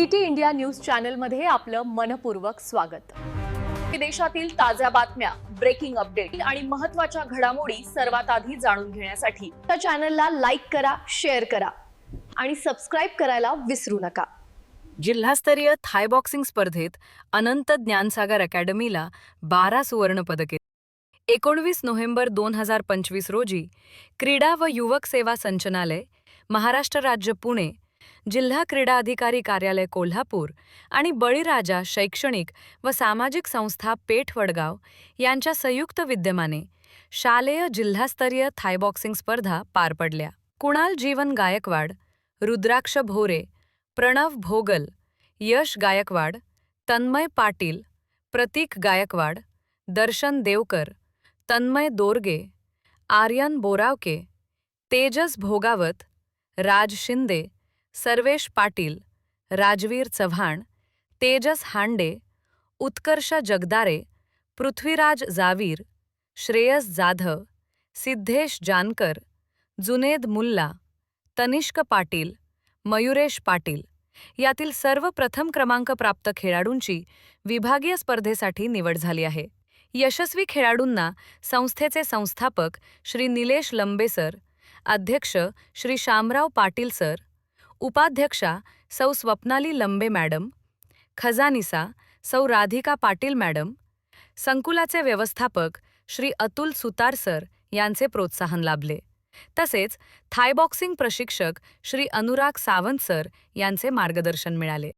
TT India news चॅनलमध्ये आपलं मनपूर्वक स्वागत। देशातील ताज्या बातम्या, ब्रेकिंग अपडेट आणि महत्त्वाच्या घडामोडी सर्वात आधी जाणून घेण्यासाठी या चॅनलला लाईक करा, शेअर करा आणि सबस्क्राइब करायला विसरू नका। जिल्हास्तरीय थाय बॉक्सिंग स्पर्धेत अनंत ज्ञानसागर अकॅडमीला 12 सुवर्ण पदके। 19 नोव्हेंबर 2025 रोजी क्रीडा व युवक सेवा संचालनालय, महाराष्ट्र राज्य पुणे, जिल्हा क्रीडा अधिकारी कार्यालय कोल्हापूर आणि बळीराजा शैक्षणिक व सामाजिक संस्था पेठ वडगाव यांच्या संयुक्त विद्यमाने शालेय जिल्हास्तरीय थाय बॉक्सिंग स्पर्धा पार पडल्या। कुणाल जीवन गायकवाड, रुद्राक्ष भोरे, प्रणव भोगल, यश गायकवाड, तन्मय पाटील, प्रतीक गायकवाड, दर्शन देवकर, तन्मय दोरगे, आर्यन बोरावके, तेजस भोगावत, राज शिंदे, सर्वेश पाटील, राजवीर चव्हाण, तेजस हांडे, उत्कर्ष जगदारे, पृथ्वीराज जावीर, श्रेयस जाधव, सिद्धेश जानकर, जुनेद मुल्ला, तनिष्क पाटील, मयुरेश पाटील यातील सर्व प्रथम क्रमांक प्राप्त खेळाडूंची विभागीय स्पर्धेसाठी निवड झाली आहे। यशस्वी खेळाडूंना संस्थेचे संस्थापक श्री निलेश लंबे सर, अध्यक्ष श्री शामराव पाटील सर, उपाध्यक्षा सौ स्वप्नाली लंबे मॅडम, खजानिसा सौ राधिका पाटील मॅडम, संकुलाचे व्यवस्थापक श्री अतुल सुतार सर यांचे प्रोत्साहन लाभले। तसेच थाय बॉक्सिंग प्रशिक्षक श्री अनुराग सावंत सर यांचे मार्गदर्शन मिळाले।